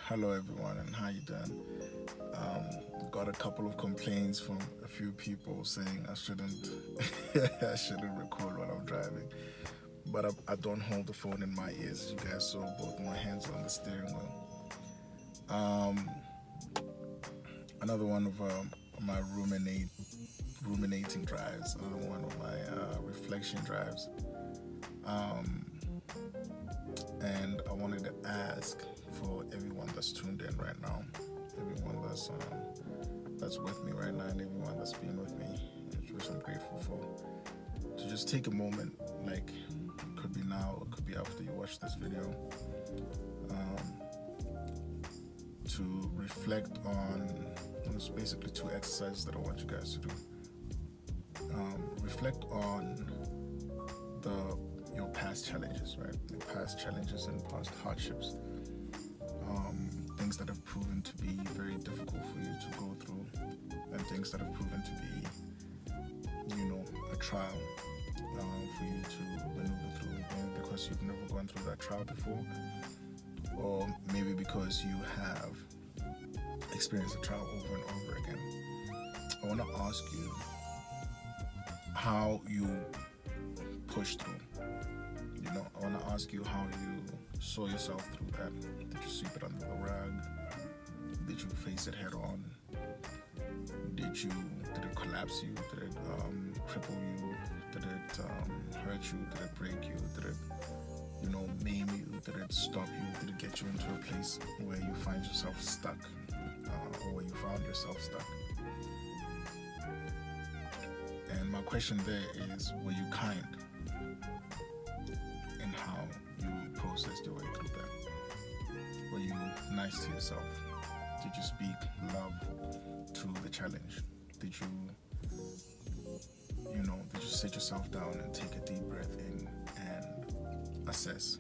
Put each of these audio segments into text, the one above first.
Hello everyone, and how you doing? Got a couple of complaints from a few people saying I shouldn't I shouldn't record while I'm driving. But I don't hold the phone in my ears. As you guys saw, both my hands are on the steering wheel. Um, Another one of my ruminating drives. One of my reflection drives. Um, and I wanted to ask for everyone that's tuned in right now, everyone that's with me right now, and everyone that's been with me, which I'm grateful for, to just take a moment. Like, it could be now, it could be after you watch this video, to reflect on. There's basically two exercises that I want you guys to do. Reflect on your past challenges, right? Your past challenges and past hardships, things that have proven to be very difficult for you to go through, and things that have proven to be, a trial for you to maneuver through. Maybe because you've never gone through that trial before, or maybe because you have experienced a trial over and over again. I want to ask you how you pushed through. I want to ask you how you saw yourself through that. Did you sweep it under the rug? Did you face it head on? Did it collapse you? Did it cripple you? Did it hurt you? Did it break you? Did it, maim you? Did it stop you? Did it get you into a place where you find yourself stuck, or where you found yourself stuck? And my question there is, were you kind in how you processed your way through that? Were you nice to yourself? Did you speak love to the challenge? Did you sit yourself down and take a deep breath in and assess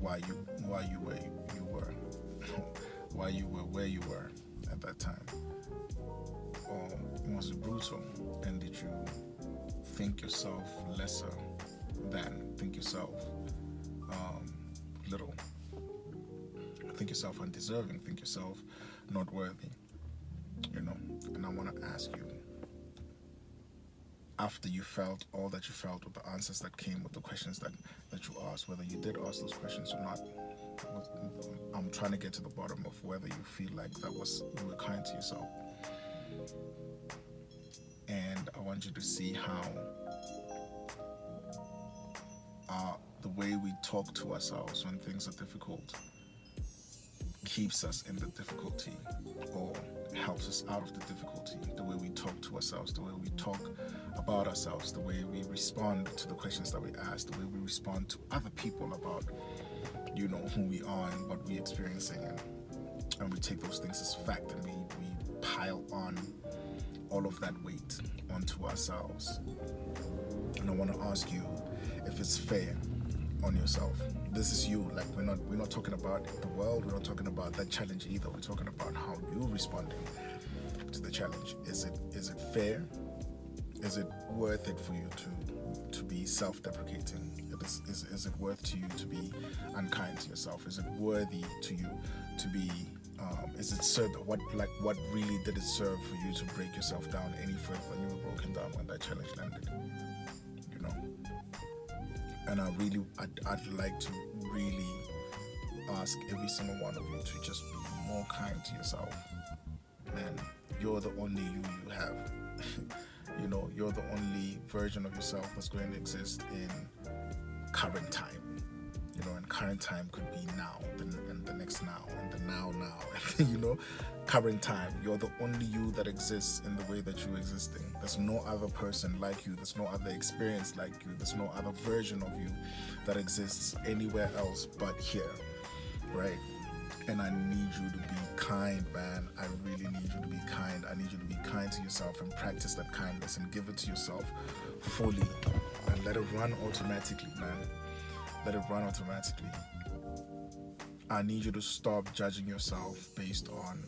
why you were why you were where you were at that time? Or was it brutal? And did you think yourself lesser than, think yourself little, think yourself undeserving, think yourself not worthy? And I want to ask you, after you felt all that you felt, with the answers that came, with the questions that you asked, whether you did ask those questions or not, I'm trying to get to the bottom of whether you feel like you were kind to yourself. And I want you to see how the way we talk to ourselves when things are difficult keeps us in the difficulty, or helps us out of the difficulty. The way we talk to ourselves, the way we talk about ourselves, the way we respond to the questions that we ask, the way we respond to other people about, who we are and what we're experiencing, and we take those things as fact, and we pile on all of that weight onto ourselves. And I want to ask you if it's fair on yourself. This is you. Like, we're not talking about the world, we're not talking about that challenge either. We're talking about how you're responding to the challenge. Is it fair? Is it worth it for you to be self-deprecating? Is it worth to you to be unkind to yourself? Is it worthy to you to be is it served? What really did it serve for you to break yourself down any further than you were broken down when that challenge landed? And I'd like to really ask every single one of you to just be more kind to yourself. Man, you're the only you have. You're the only version of yourself that's going to exist in current time. And current time could be now, and the next now, and the now, current time. You're the only you that exists in the way that you're existing. There's no other person like you. There's no other experience like you. There's no other version of you that exists anywhere else but here, right? And I need you to be kind, man. I really need you to be kind. I need you to be kind to yourself and practice that kindness and give it to yourself fully, and let it run automatically, man. Let it run automatically. I need you to stop judging yourself based on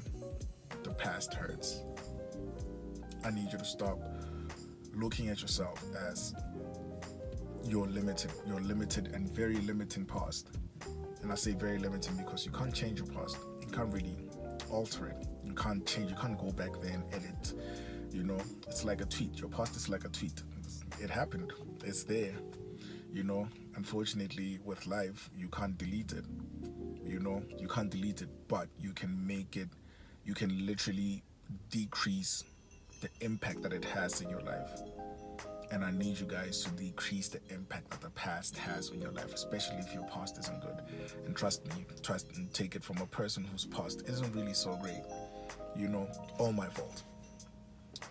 the past hurts. I need you to stop looking at yourself as your limited and very limiting past. And I say very limiting because you can't change your past. can't really alter it. You can't change. You can't go back there and edit. You know, it's like a tweet. Your past is like a tweet. It happened. It's there. You know, unfortunately, with life, you can't delete it. You know, you can't delete it, but you can make it. You can literally decrease the impact that it has in your life. And I need you guys to decrease the impact that the past has on your life, especially if your past isn't good. And trust me, trust and take it from a person whose past isn't really so great. You know, all my fault.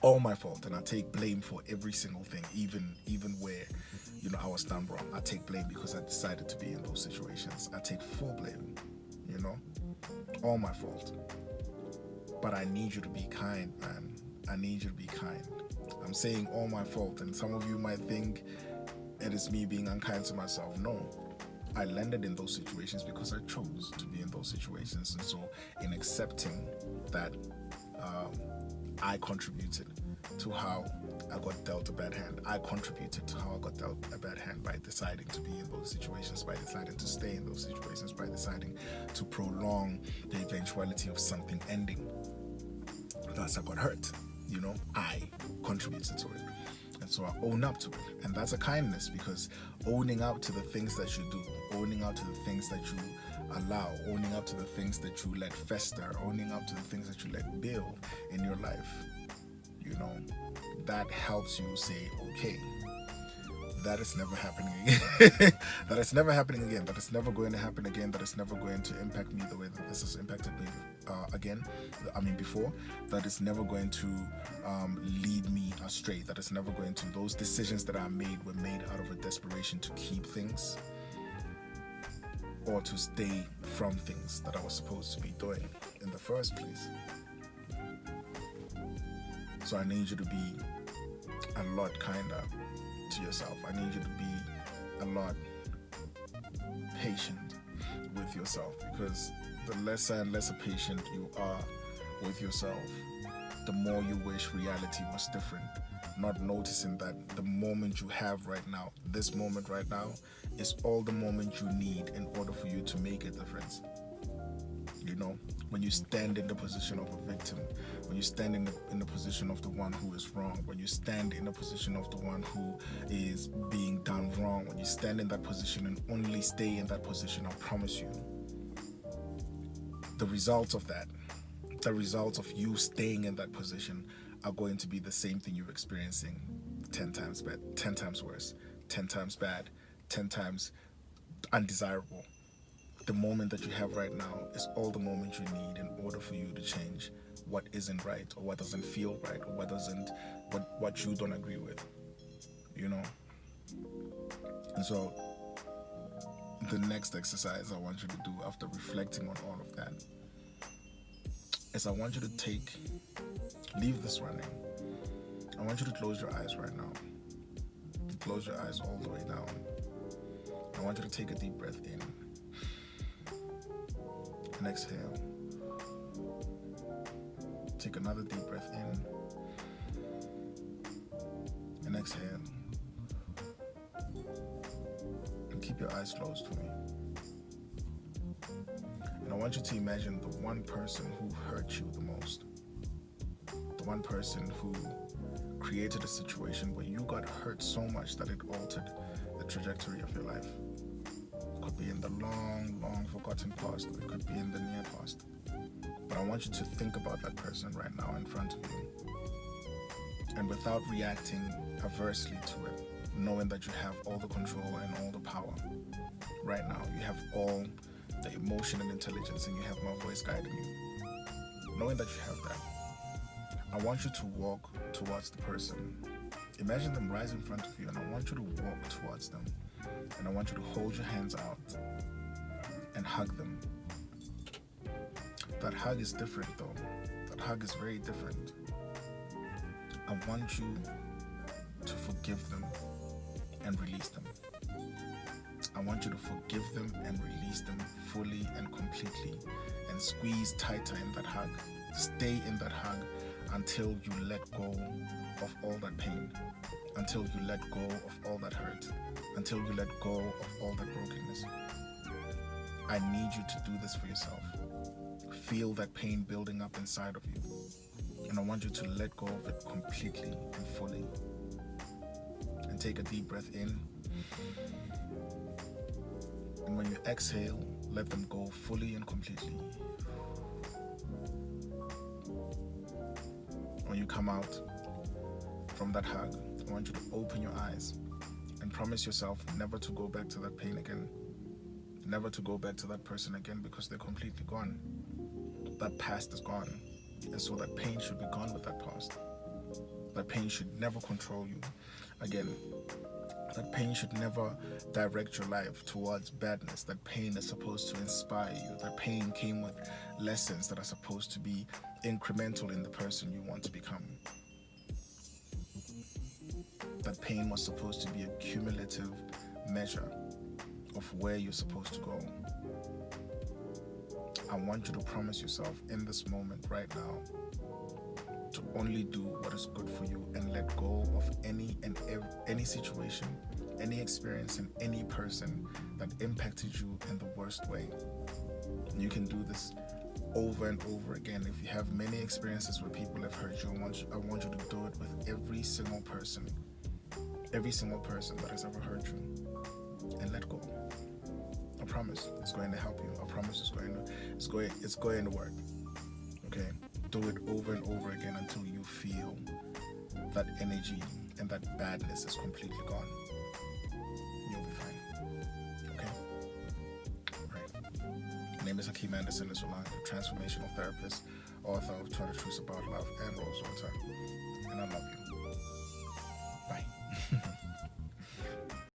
All my fault. And I take blame for every single thing, even where, you know, I was done wrong. I take blame because I decided to be in those situations. I take full blame, you know, all my fault. But I need you to be kind, man. I need you to be kind. I'm saying all my fault, and some of you might think it is me being unkind to myself. No, I landed in those situations because I chose to be in those situations. And so in accepting that, I contributed to how I got dealt a bad hand. I contributed to how I got dealt a bad hand by deciding to be in those situations, by deciding to stay in those situations, by deciding to prolong the eventuality of something ending. Thus I got hurt. You know, I contributed to it. And so I own up to it. And that's a kindness, because owning up to the things that you do, owning up to the things that you allow, owning up to the things that you let fester, owning up to the things that you let build in your life, you know, that helps you say, okay, that is never happening again. That is never happening again. That is never going to happen again. That is never going to impact me the way that this has impacted me before. That is never going to lead me astray. That is never going to, those decisions that I made were made out of a desperation to keep things or to stay from things that I was supposed to be doing in the first place. So I need you to be a lot kinder to yourself. I need you to be a lot patient with yourself, because the lesser and lesser patient you are with yourself, the more you wish reality was different. Not noticing that the moment you have right now, this moment right now, is all the moment you need in order for you to make a difference. You know, when you stand in the position of a victim, when you stand in the position of the one who is wrong, when you stand in the position of the one who is being done wrong, when you stand in that position and only stay in that position, I promise you, the results of that, the results of you staying in that position are going to be the same thing you're experiencing 10 times bad, 10 times worse, 10 times bad, 10 times undesirable. The moment that you have right now is all the moment you need in order for you to change what isn't right, or what doesn't feel right, or what you don't agree with, you know. And so the next exercise I want you to do after reflecting on all of that is I want you to leave this running. I want you to close your eyes right now. Close your eyes all the way down. I want you to take a deep breath in and exhale. Take another deep breath in and exhale. And keep your eyes closed for me. And I want you to imagine the one person who hurt you the most. The one person who created a situation where you got hurt so much that it altered the trajectory of your life. It could be in the long, long forgotten past, or it could be in the near past. But I want you to think about that person right now in front of you. And without reacting adversely to it, knowing that you have all the control and all the power. Right now, you have all the emotion and intelligence, and you have my voice guiding you. Knowing that you have that, I want you to walk towards the person. Imagine them right in front of you, and I want you to walk towards them. And I want you to hold your hands out and hug them. That hug is different though. That hug is very different. I want you to forgive them and release them. I want you to forgive them and release them fully and completely, and squeeze tighter in that hug. Stay in that hug until you let go of all that pain, until you let go of all that hurt, until you let go of all that brokenness. I need you to do this for yourself. feel that pain building up inside of you. And I want you to let go of it completely and fully. And take a deep breath in. And when you exhale, let them go fully and completely. When you come out from that hug, I want you to open your eyes and promise yourself never to go back to that pain again. Never to go back to that person again, because they're completely gone. That past is gone. And so that pain should be gone with that past. That pain should never control you again. That pain should never direct your life towards badness. That pain is supposed to inspire you. That pain came with lessons that are supposed to be incremental in the person you want to become. That pain was supposed to be a cumulative measure of where you're supposed to go. I want you to promise yourself in this moment right now to only do what is good for you and let go of any situation, any experience, and any person that impacted you in the worst way. You can do this over and over again. If you have many experiences where people have hurt you, I want you to do it with every single person that has ever hurt you, and let go. I promise it's going to help you. I promise it's going to work. Okay? Do it over and over again until you feel that energy and that badness is completely gone. You'll be fine. Okay? Alright. My name is Hakeem Anderson Isolang, a transformational therapist, author of 20 Truths About Love and Rosewater. And I love you.